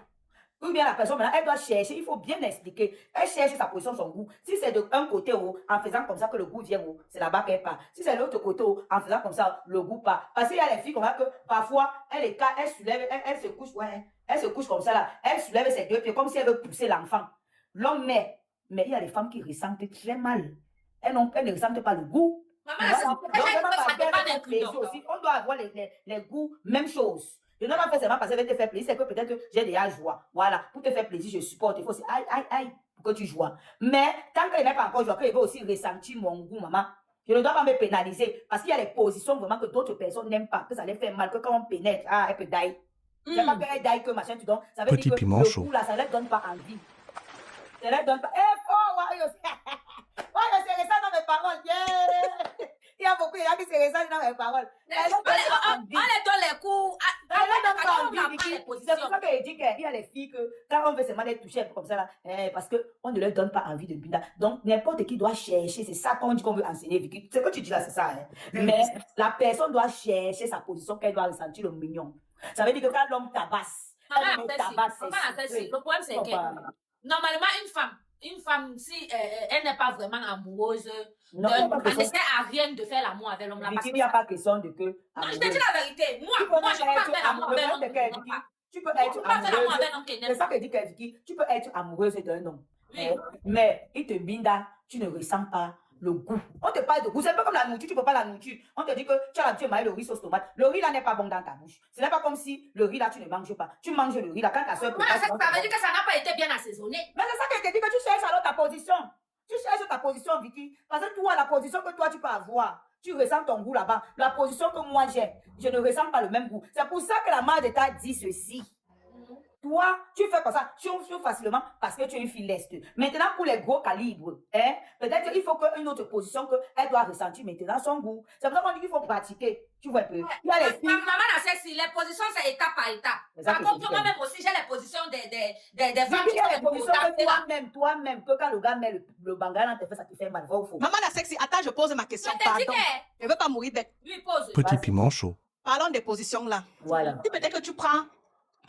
Ou bien la personne maintenant, elle doit chercher, il faut bien expliquer. Elle cherche sa position, son goût. Si c'est de un côté où, en faisant comme ça que le goût vient où, c'est là-bas qu'elle part. Si c'est l'autre côté où, en faisant comme ça, le goût part. Parce qu'il y a les filles comme ça que parfois, elle soulève, elle se couche, ouais, elle se couche comme ça là. Elle soulève ses deux pieds comme si elle veut pousser l'enfant. L'homme mais il y a les femmes qui ressentent très mal. Elles ne ressentent pas le goût. Maman, Voilà. ça Donc, vraiment, ça parce qu'elle dépend fait d'un plaisir kundong. aussi. On doit avoir les goûts, même chose. Je ne vais pas faire seulement parce qu'elle veut te faire plaisir, c'est que peut-être que j'ai déjà joie. Voilà, pour te faire plaisir, je supporte. Il faut aussi, aïe, pour que tu joues. Mais tant qu'elle n'est pas encore joué, qu'elle veut aussi ressentir mon goût, maman. Je ne dois pas me pénaliser parce qu'il y a des positions vraiment que d'autres personnes n'aiment pas, que ça les fait mal, que quand on pénètre, elle peut die. C'est pas qu'elle die, que machin, tu donnes. Ça veut Petit dire que piment le chaud. coup là, ça ne leur donne pas envie. Ça ne leur donne pas. Ouais, c'est ça dans mes paroles. Yeah. Il y a beaucoup de gens qui se ressentent dans mes paroles. Ça leur donne pas On envie. les donne les coups. Ça leur donne pas On envie, va Vicky. prendre les C'est pour positions. ça que je dis qu'il y a les filles que quand on veut seulement les toucher un peu comme ça, là, parce qu'on ne leur donne pas envie de binda. Donc, n'importe qui doit chercher. C'est ça qu'on dit qu'on veut enseigner, Vicky. Ce que tu dis là, c'est ça. Hein. Mais la personne doit chercher sa position qu'elle doit ressentir le mignon. Ça veut dire que quand l'homme tabasse, Maman, elle en fait, tabasse, si. Maman, en fait, si. Le problème, c'est Faut que pas- normalement, une femme, si elle n'est pas vraiment amoureuse, Non, elle il n'y a pas ne question. sert à rien de faire l'amour avec l'homme là. Vicky, Parce il que n'y a pas question de que. non, je te dis la vérité. Moi, Tu peux je ne peux pas être faire l'amour avec amoureuse l'homme de qui quelqu'un, n'aime Vicky. pas. Tu peux Je ne être peux pas faire l'amour amoureuse. avec l'homme qui C'est n'aime ça pas. que dit que Vicky, tu peux être amoureuse d'un homme. Oui. Mais il te binda, tu ne ressens pas le goût. On te parle de goût, c'est un peu comme la nourriture, tu ne peux pas la nourriture. On te dit que tu as l'habitude de manger le riz sauce tomate. Le riz là n'est pas bon dans ta bouche. Ce n'est pas comme si le riz là tu ne manges pas. Tu manges le riz là quand ta soeur Moi, prépare. ça tu manges veut pas. dire que ça n'a pas été bien assaisonné. Mais c'est ça que je te dis que tu cherches alors ta position. Tu cherches ta position, Vicky. Parce que toi, la position que toi tu peux avoir, tu ressens ton goût là-bas. La position que moi j'ai, je ne ressens pas le même goût. C'est pour ça que la mère de ta dit ceci. Toi, tu fais comme ça, tu fais facilement parce que tu es une fille leste. Maintenant, pour les gros calibres, hein, peut-être qu'il faut qu'une autre position qu'elle doit ressentir maintenant son goût. C'est pour ça qu'on dit qu'il faut pratiquer. Tu vois un peu. Il y a les filles. Maman a sexy, les positions, c'est étape par étape. C'est ça Par que contre, je dis. moi-même aussi, j'ai les positions des femmes Il y a les sont positions que importantes. toi-même, que quand le gars met le banga dans tes fesses, ça te fait mal. Va ou faux? Maman la sexy, attends, je pose ma question. Je t'ai dit Pardon. que Je veux pas mourir bête. lui pose. Petit Vas-y. piment chaud. Parlons des positions là. Voilà. Si peut-être que tu prends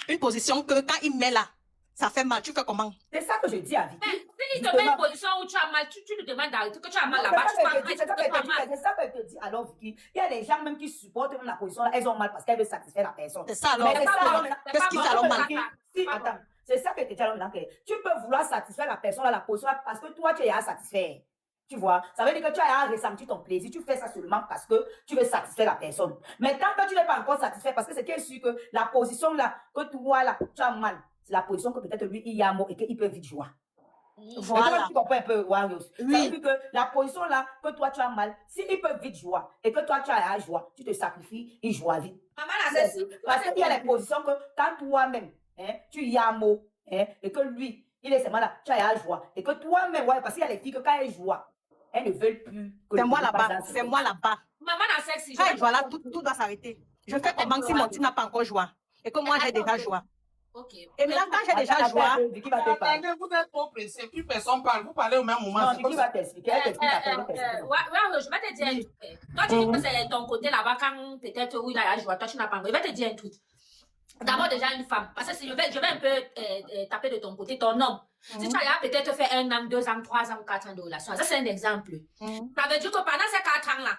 une position que quand il met là, ça fait mal, tu fais comment? C'est ça que je dis à Vicky. Mais si il te met une position où tu as mal, tu lui demandes d'arrêter, que tu as mal là-bas, tu vas arrêter, tu peux pas mal. C'est ça que je te dis. Alors, Vicky, il y a des gens même qui supportent même la position là, elles ont mal parce qu'elles veulent satisfaire la personne. C'est ça alors. Mais c'est ça, alors, Qu'est-ce qui fait alors mal? Si, attends, c'est ça que je te dis alors maintenant. Tu peux vouloir satisfaire la personne là, la position là, parce que toi, tu es à satisfaire. Tu vois, ça veut dire que tu as à ressentir ton plaisir. Tu fais ça seulement parce que tu veux satisfaire la personne. Mais tant que tu n'es pas encore satisfait, parce que c'est bien sûr que la position là, que toi là, tu as mal, c'est la position que peut-être lui, il y a mot et qu'il peut vite jouer. Voilà. Tu comprends un peu, Warriors. Oui. Ça veut dire que la position là, que toi tu as mal, s'il peut vite jouer et que toi tu as à jouer, tu te sacrifies, il joue vite. Maman a sexy. Parce qu'il y a les positions que quand toi-même, hein, tu y as mot, hein, et que lui, il est seulement là, tu as à jouer. Et que toi-même, ouais, parce qu'il y a les filles que quand elles jouent, elles ne veulent plus. que C'est le moi gars là-bas. passe dans C'est ses moi là-bas. Maman a sexy. Quand il joue là, tout doit s'arrêter. Je fais comment si mon petit n'a pas encore joué et que moi j'ai déjà joué. Ok. Et maintenant, quand j'ai déjà joué, Vicky va te parler. Attendez, vous êtes trop pressé. Plus personne parle. Vous parlez au même moment. Non, C'est comme Vicky ça. va t'expliquer. Elle t'explique après, elle t'explique. Ouais, je vais te dire un truc. Toi, tu dis que c'est ton côté là-bas, quand peut-être, oui, là, je vois, toi, tu n'as pas encore. Je vais te dire un truc. D'abord, déjà, une femme. Parce que si je vais un peu taper de ton côté, ton homme. Si tu as peut-être fait 1 an, 2 ans, 3 ans, 4 ans de relation, ça, c'est un exemple. Ça veut dire que pendant ces 4 ans-là,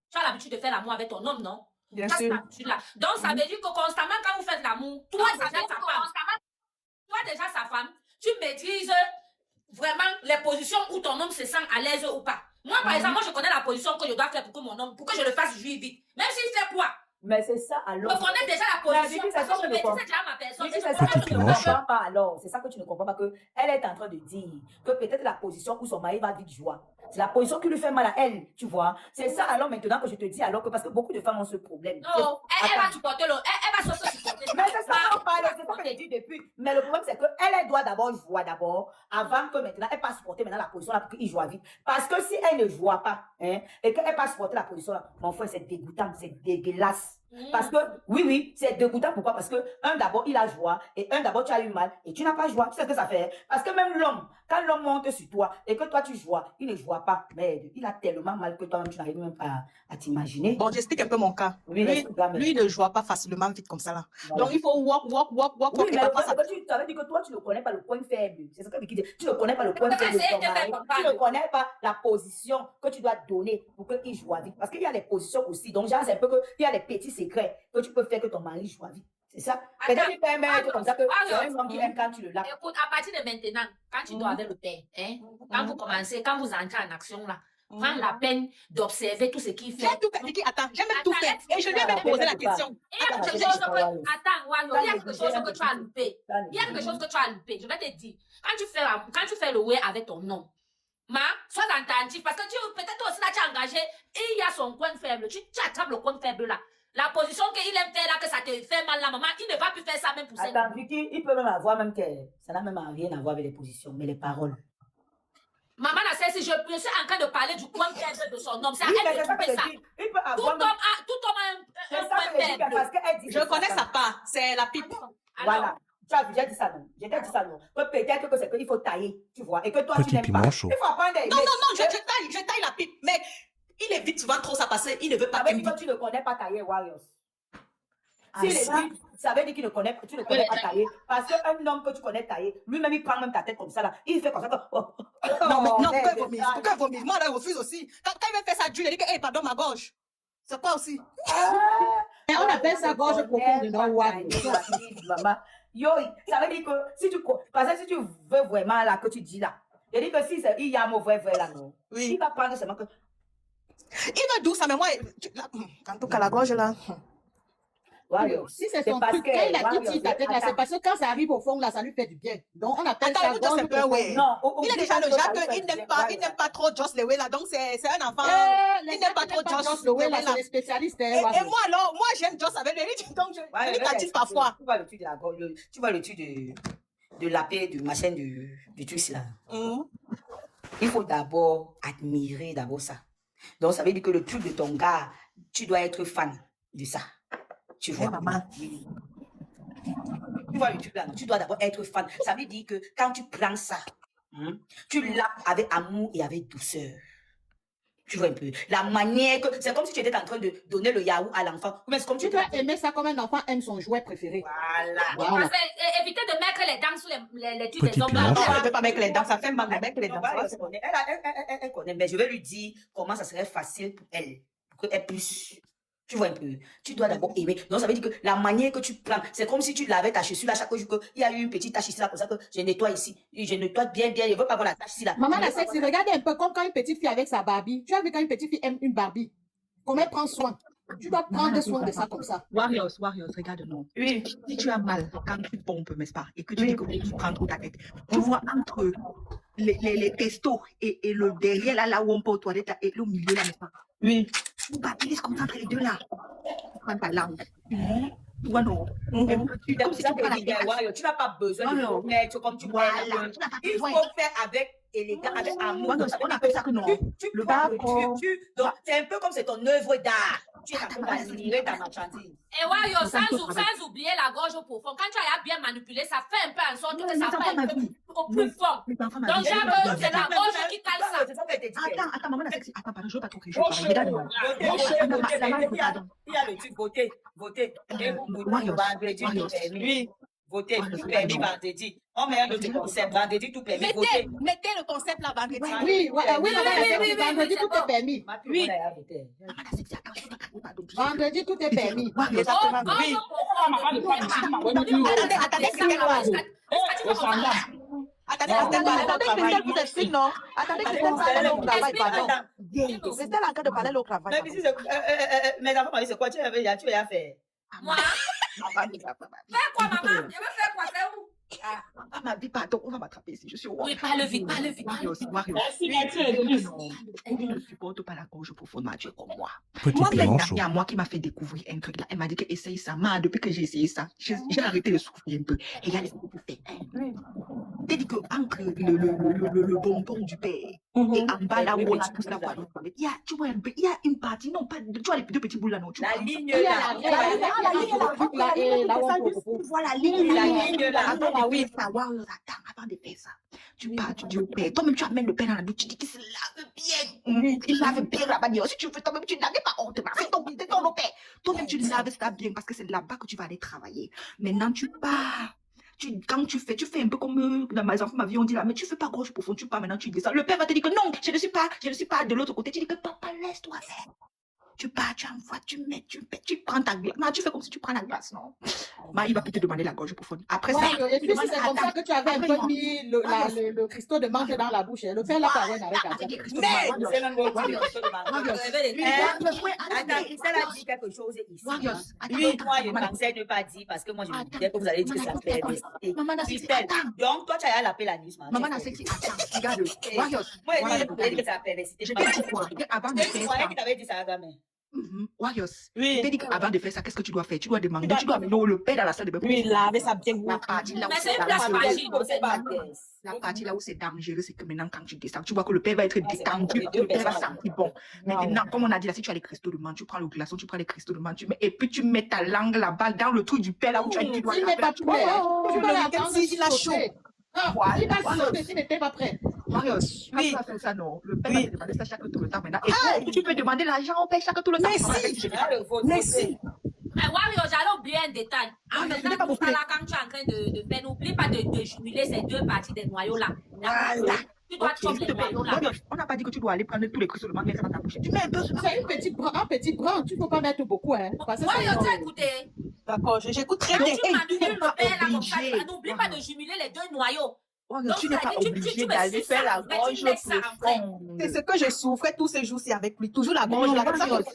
tu as l'habitude de faire l'amour avec ton homme, non? bien Tu as cette sûr. habitude-là. Donc, ça veut dire que constamment, quand vous faites l'amour, toi, déjà sa femme, tu maîtrises vraiment les positions où ton homme se sent à l'aise ou pas. Moi, par exemple, moi, je connais la position que je dois faire pour que mon homme, pour que je le fasse jouir vite. Même s'il fait quoi? Mais c'est ça Je alors. connais déjà la Mais position. Vicky, c'est ça Parce que que je je comprends. maîtrise déjà ma personne. Vicky, Et c'est c'est ça pour ça que que tu je ne ne comprends pas alors. C'est ça que tu ne comprends pas que elle est en train de dire que peut-être la position où son mari va vite jouer. C'est la position qui lui fait mal à elle, tu vois. C'est ça alors maintenant que je te dis alors que parce que beaucoup de femmes ont ce problème. non, elle va Attends. supporter le. Elle va se supporter. Mais c'est ça qu'on parle, c'est ça que je dis depuis. Mais le problème, c'est qu'elle doit d'abord jouer d'abord, avant que maintenant, elle passe supporter maintenant la position là pour qu'il joue vite. Parce que si elle ne joue pas, hein, et qu'elle passe supporter la position là, mon frère, c'est dégoûtant, c'est dégueulasse. Parce que, oui, c'est dégoûtant. Pourquoi? Parce que, un, d'abord, il a joué, et un, d'abord, tu as eu mal, et tu n'as pas joué. Tu sais ce que ça fait? Parce que même l'homme, quand l'homme monte sur toi, et que toi, tu joues, il ne joue pas. Mais il a tellement mal que toi-même, tu n'arrives même pas à t'imaginer. Bon, j'explique un peu mon cas. Oui, explique-moi, mais- Lui, il ne joue pas facilement vite comme ça là. Voilà. Donc, il faut walk, Oui, et mais le parfois, problème, ça. c'est que tu avais dit que toi, tu ne connais pas le point faible. C'est ce que Vicky dit. Tu ne connais pas le point Parce que faible de c'est ton de faire mari. comprendre. Tu ne connais pas la position que tu dois donner pour qu'il joue vite. Parce qu'il y a les positions aussi. Donc, genre, c'est un peu que il y a les petits secrets que tu peux faire que ton mari joue vite. C'est ça. Peut-être qu'il peut aimer être comme ça que c'est un homme qui aime quand tu le laves. Écoute, à partir de maintenant, quand tu dois avec le père, hein, quand vous commencez, quand vous entrez en action là, prends la peine d'observer tout ce qu'il fait. J'ai tout fait. Vicky, attends, j'ai même tout fait. Et je lui ai même posé la question. Il y a quelque chose que, attends, Wario, il y a quelque chose que tu as loupé. Il y a quelque chose que tu as loupé. Je vais te dire, quand tu fais le way avec ton homme, sois attentif parce que peut-être toi aussi là, tu as engagé et il y a son coin faible. Tu attrapes le coin faible là. La position qu'il aime faire là, que ça te fait mal là, maman, il ne va plus faire ça même pour ça. Attends, Vicky, il peut même avoir même que ça n'a même rien à voir avec les positions, mais les paroles. Maman, si je suis en train de parler du coin faible de son homme, c'est à Oui, elle mais de c'est ça que trouver je ça. dis. Il peut Tout avoir homme même- a un C'est ça coin que je dis, faible. parce qu'elle dit Je que connais ça. sa part. C'est la pipe. Voilà. Tu as vu, j'ai dit ça non. J'ai dit ça non. Que peut-être que c'est qu'il faut tailler, tu vois, et que toi, tu Petit n'aimes pas. piment chaud. Il faut apprendre à aimer. Non, je taille la pipe. Mais il évite souvent trop ça passer. Il ne veut pas Ça veut qu'elle dire que tu ne connais pas tailler Warriors. Ah, S'il est ça. dit, ça veut dire qu'il ne connaît pas, tu ne connais pas tailler. Parce qu'un homme que tu connais tailler, lui-même, il prend même ta tête comme ça là. Il fait comme ça. Non, mais non, pourquoi il mais- vomit? Pourquoi il vomit? Moi, là, je refuse aussi. Quand il veut faire ça, Dieu, il dit que, hey, pardon, ma gorge. C'est quoi aussi? Mais on appelle ça gorge profonde dans Wad. Maman. Yo, ça veut dire que si tu, parce que si tu veux vraiment là que tu dis là, je dis que si il y a un mauvais vrai là, non. Il Oui. va prendre seulement que. Il veut d'où ça, mais moi, en tout cas, la gorge là. Warriors. Si c'est son truc, quand il a tout dit ta tête là, c'est parce que quand ça arrive au fond là, ça lui fait du bien. Donc on appelle Attends, ça écoute, gorge c'est peu, profonde. ouais. Non, Il a déjà le genre qu'il n'aime pas trop Joss Lewe là, donc c'est un enfant. Les Il n'aime pas gens qui trop n'aiment pas Joss Joss Lewe, là, Lewe, c'est là. les spécialistes. Et moi alors, moi j'aime Joss avec lui, donc je lui tatine parfois. Tu vois le truc de la gorge, tu vois le truc de la paix, du machin, du truc là. Il faut d'abord admirer d'abord ça. Donc ça veut dire que le truc de ton gars, tu dois être fan de ça. Tu vois, maman. Oui. Tu vois le truc là, non? Tu dois d'abord être fan. Ça veut dire que quand tu prends ça, tu l'appes avec amour et avec douceur. Tu vois un peu. La manière que. C'est comme si tu étais en train de donner le yaourt à l'enfant. Mais c'est comme Tu tu dois aimer ça comme un enfant aime son jouet préféré. Voilà. Voilà. Parce que, évitez de mettre les dents sur les trucs Petit des hommes. piment là. chaud. On ne peut pas mettre les dents, ça fait mal de mettre les dents. Elle connaît, elle connaît, mais je vais lui dire comment ça serait facile pour elle. Pour qu'elle puisse. Tu vois un peu. Tu dois d'abord aimer. Donc, ça veut dire que la manière que tu prends, c'est comme si tu lavais ta chaussure là chaque jour. Il y a eu une petite tache ici là, comme ça que je nettoie ici. Je nettoie bien, bien. Je ne veux pas avoir la tache ici là. Maman, Je la veux pas sexy, avoir- regarde un peu comme quand une petite fille avec sa Barbie. Tu as vu quand une petite fille aime une Barbie. Comment elle prend soin. Tu dois prendre soin de ça comme ça. Warriors, regarde-nous. Oui. Si tu as mal quand tu pompes, n'est-ce pas, et que tu dis que tu prends trop ta tête, tu vois entre les testos et le derrière, là où on peut aux toilettes, et le milieu, là, n'est-ce pas? Oui. Tu baptises comme ça entre les deux, là. Prends ta langue. Tu vois, non? Comme si tu prends la tête. Tu n'as pas besoin de te mettre comme tu veux. Voilà. Tu n'as pas Il faut besoin. faire avec élégance, avec amour. Voilà, Donc, ça veut on dire appelle ça que non. Tu Le prends d'accord. donc, c'est un peu comme c'est ton œuvre d'art. Tu es en train d'admirer ta marchandise. Et ouais, yo, sans oublier la gorge profonde. Quand tu as bien manipulé, ça fait un peu en sorte que ça fait un peu au plus fort. Mes enfants, ma Donc, vie, genre, c'est la gorge qui cale ça. C'est ça qu'elle t'a dit. Attends, maman, la sexy. Attends, pardon, je veux pas trop crier. Votez, Regarde-moi. votez, il y a le truc, votez. Et vous votez Warriors, vendredi, tout Warriors. permis. Oui. Votez, tout Warriors, permis regarde-moi. vendredi. On met un autre concept, vendredi, tout permis. Votez. Mettez le concept là, vendredi. Oui, oui, maman, la sexy, oui, vendredi, c'est tout est bon. permis. Oui. Maman, la sexy, attends, je veux pas trop, pardon. Vendredi, tout est permis. Warriors, Exactement. Gorge Oui. profonde. Attendez, Christelle, vous êtes signe, non? Attendez, Christelle, ça allait au travail, pardon. Christelle est en train de parler au travail. Mais ici, mes enfants m'ont dit, c'est quoi tu avais à faire? Moi, fais quoi, maman? Je veux faire quoi? C'est où? Ah, ma vie, pardon, on va m'attraper ici, je suis au Oui, parle vite, parle vite. Warriors. Merci, Mathieu et Denise. Non, elle ne supporte pas la gorge profonde, Mathieu, comme moi. Petit Moi, c'est piment une chaud. amie à moi qui m'a fait découvrir un truc là. Elle m'a dit que essaye ça. Mais depuis que j'ai essayé ça, j'ai arrêté de souffrir un peu. Et il y a les beaucoup fait. T'as dit que entre le bonbon du père et en bas là où on a tous la voix, il y a, tu vois un peu, il y a une partie, non, pas, tu vois les deux petits boules là, non, tu vois. La ligne Il y a là. là et là où on peut proposer. Voilà, ligne La là. ligne là. Attends, oui, ça, Warriors, attends, avant de faire ça. Tu pars, tu dis au père. Toi-même, tu amènes le père dans la douche, tu dis qu'il se lave bien. Il lave bien là-bas. Si tu veux, toi-même, tu n'avais pas honte. C'est ton père. Toi-même, tu laves ça bien parce que c'est là-bas que tu vas aller travailler. Maintenant, tu pars. Quand tu fais un peu comme dans mes enfants, ma vie, on dit là, mais tu fais pas gorge profonde, tu pars maintenant, tu dis ça. Le père va te dire que non, je ne suis pas de l'autre côté. Tu dis que papa, laisse-toi faire. Tu pars, tu envoies, tu mets, tu prends ta glace. Non, tu fais comme si tu prends la glace, non. Il va plus te demander la gorge profonde. Après ça, Ouais, et tu puis si demandes, c'est comme ça attends, que tu avais un après, peu non. mis le cristaux de menthe dans la bouche, hein, le père là, pas ouais, avec Avec les cristaux de Mais, menthe. c'est même pas Warriors. Attends, Christelle a dit quelque chose ici. Warriors. Oui, moi, je ne pensais ne pas dire parce que moi, je me disais que vous allez dire que c'est la perversité. Maman n'a sexy. Christelle, Attends. donc toi, tu as l'appel la nuit, Maman n'a sexy. Attends, regarde. Warriors. Moi, Voilà, je dis que c'est la perversité. je t'ai dit quoi? Avant de Je faire croyais ça. que tu avais dit ça à gamin. Warriors. Oui. Je t'ai dit qu'avant de faire ça, qu'est-ce que tu dois faire? Tu dois demander. Tu dois amener le père dans la salle de bain. Oui, laver ça bien. La partie là où Mais c'est c'est une place dangereux. magique. La partie là où c'est dangereux, c'est que maintenant, quand tu descends, tu vois que le père va être c'est détendu, pas- le père va c'est pas- sentir bon. Maintenant, comme on a dit là, si tu as les cristaux de menthe, tu prends le glaçon, tu prends les cristaux de menthe, tu mets, et puis tu mets ta langue là-bas dans le truc du père là où tu as dit, tu dois S'il n'est pas taper. prêt, tu vas le attendre week-end, s'il a sauter. Ah, Voilà. il va sauter s'il n'était pas prêt. Marius, quand Oui. tu vas faire ça, non. Le père Oui. va te demander ça chaque tout le temps maintenant. Et toi, tu peux demander l'argent au père chaque tout le temps. Mais On va si. faire du général. Merci. Wario, j'allais oublier un détail. En je n'ai faisant pas tout ça oublié. là, quand tu es en train de faire, n'oublie pas de jumeler ces deux parties des noyaux là. Voilà. Tu dois Ok, chopper s'il te les plaît. noyaux là. Marius, on n'a pas dit que tu dois aller prendre tous les cristaux de menthe, mettre ça dans ta bouche. Tu mets un peu sur C'est un petit brin, tu ne peux pas mettre beaucoup. Hein, parce que Wario, c'est- tu as écouté. D'accord, j'écoute très Quand bien. tu manipules n'es le pas père là comme ça, obligé. n'oublie pas de jumeler les deux noyaux. Marius, tu Donc, n'es ça pas dit, tu obligé me d'aller suces faire la ça, mais tu gorge mets ça après. profonde. C'est ce que je souffrais tous ces jours-ci avec lui. Toujours la gorge là, comme ça. Marius,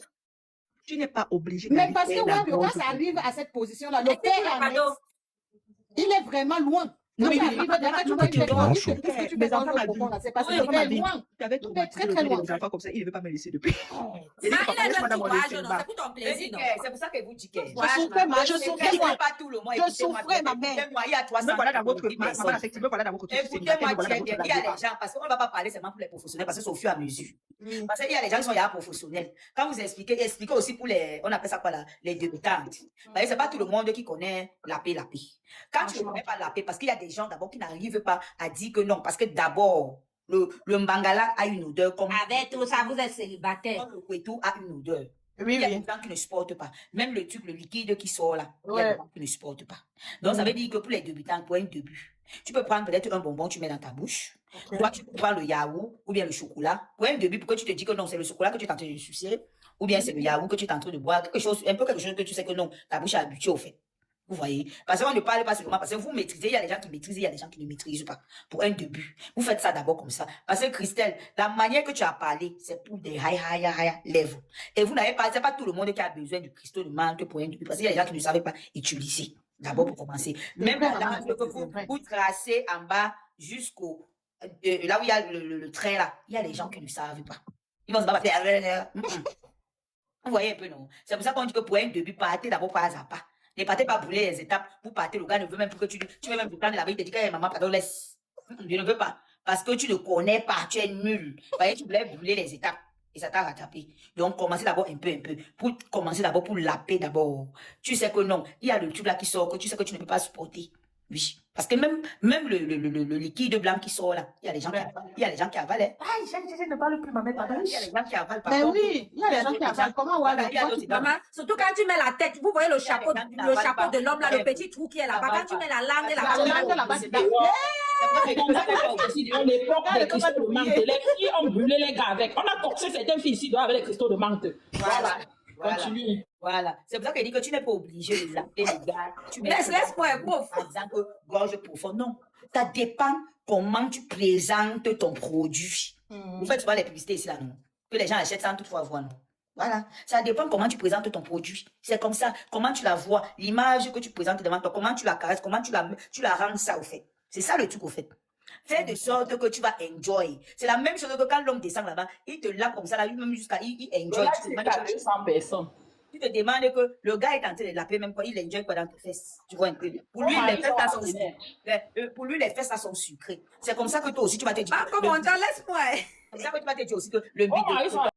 tu n'es pas obligé Mais d'aller parce que faire la Wario, quand gorge ça profonde. arrive à cette position-là, le Et puis, père le est annexe. cadeau. Il est vraiment loin. Quand Oui, ça oui, arrive, oui. dès que tu Non, vois non, qu'il est non, loin, non, qu'est-ce que tu mais mets dans enfants le m'ont cocon dit- là? C'est parce Oui, qu'il Maman m'a est dit, loin. tu avais Il est traumatisé très, de très les loin. enfants comme ça, il ne veut pas me laisser depuis. Il dit, Mais papa, il a laisse-moi le dans mon courage, laisser non, bas. c'est pour ton plaisir, non. C'est pour ça que vous dites que. Je souffrais, ma, je souffrais. Écoutez pas tout le monde. Je écoutez-moi souffrais, bien. ma mère. Écoutez-moi, il y a 300 Me voilà dans votre, personnes. maman la secte, me voilà dans votre truc. Écoutez-moi très bien. Il y a les gens, parce qu'on ne va pas parler seulement pour les professionnels, parce que c'est au fur et à mesure. Parce qu'il y a les gens qui sont là professionnels. Quand vous expliquez aussi pour les, on appelle ça quoi là, les débutantes. Parce que c'est pas tout le monde qui connaît la paix. Quand tu ne connais pas la paix, parce qu'il y a des gens d'abord qui n'arrivent pas à dire que non, parce que d'abord, le mbangala a une odeur comme Avec tout ça, vous êtes célibataire. le kwetu a une odeur. Oui, Il y a oui. des gens qui ne supportent pas. Même le truc, le liquide qui sort là, il y a Ouais. des gens qui ne supportent pas. Donc, ça veut dire que pour les débutants, pour un début, tu peux prendre peut-être un bonbon, tu mets dans ta bouche. Toi, tu prends le yaourt ou bien le chocolat. Pour un début, pour que tu te dis que non, c'est le chocolat que tu es en train de sucer, ou bien c'est le yaourt que tu es en train de boire, quelque chose que tu sais que non, ta bouche est habituée au fait. Vous voyez? Parce qu'on ne parle pas seulement, parce que vous maîtrisez, il y a des gens qui maîtrisent, il y a des gens qui ne maîtrisent pas. Pour un début, vous faites ça d'abord comme ça. Parce que Christelle, la manière que tu as parlé, c'est pour des high level. Et vous n'avez pas, c'est pas tout le monde qui a besoin du cristaux de menthe pour un début, parce qu'il y a des gens qui ne savent pas utiliser. D'abord pour commencer. Même vrai, là, maman, que vous tracez en bas jusqu'au, là où il y a le trait là, il y a des gens qui ne savent pas. Ils vont se battre. Vous voyez un peu, non? C'est pour ça qu'on dit que pour un début, partez d'abord pas à pas. Ne partez pas brûler les étapes. Vous partez, le gars ne veut même plus que tu veux même prendre la vie, il te dit que maman, pardon, laisse. Je ne veux pas. Parce que tu ne connais pas, tu es nul. Vous voyez, tu voulais brûler les étapes. Et ça t'a rattrapé. Donc, commencez d'abord un peu. Pour commencer d'abord pour laper d'abord. Tu sais que non, il y a le tube là qui sort, que tu sais que tu ne peux pas supporter. Oui. Parce que même le liquide blanc qui sort là, il y a des gens qui avalent. Il y a des gens qui avalent. Hein. Aïe, je ne parle plus, ma mère, pardon. Il y a des gens qui avalent. Mais pardon. oui, il y a des gens qui avalent. Comment Wario? Il y a d'autres gens. Maman, surtout quand tu mets la tête, vous voyez le chapeau de l'homme là, le petit trou qui est là-bas. Quand tu mets la langue et La la langue là-bas, c'est C'est comme ça qu'on fait ici, dans l'époque des cristaux de menthe. Les filles ont brûlé les gars avec. On a forcé certaines filles ici avec les cristaux de menthe. Voilà. Continue. Voilà. C'est pour ça qu'elle dit que tu n'es pas obligé de laver les gars. Tu mets Laisse-moi un pauvre. par exemple, gorge profonde. Non. Ça dépend comment tu présentes ton produit. Vous faites souvent les publicités ici, là, non? Que les gens achètent sans toutefois voir, non? Voilà. Ça dépend comment tu présentes ton produit. C'est comme ça. Comment tu la vois. L'image que tu présentes devant toi. Comment tu la caresses. Comment tu la rends ça, au fait. C'est ça le truc, au fait. Fais de sorte que tu vas enjoy. C'est la même chose que quand l'homme descend là-bas, il te lave comme ça, là, lui-même jusqu'à, il enjoy. Là, Tu te c'est demandes- à 200 personnes. tu te demandes que le gars est en train de laper même quoi, il enjoy quoi dans tes fesses. Tu vois un peu. Pour lui, Oh, les ils fesses sont là sont ordinaires. sucrées. Pour lui, les fesses là sont sucrées. C'est comme ça que toi aussi, tu vas te dire. Ah, comment on laisse-moi. C'est comme ça que tu vas te dire aussi que le Oh, bidon. ils sont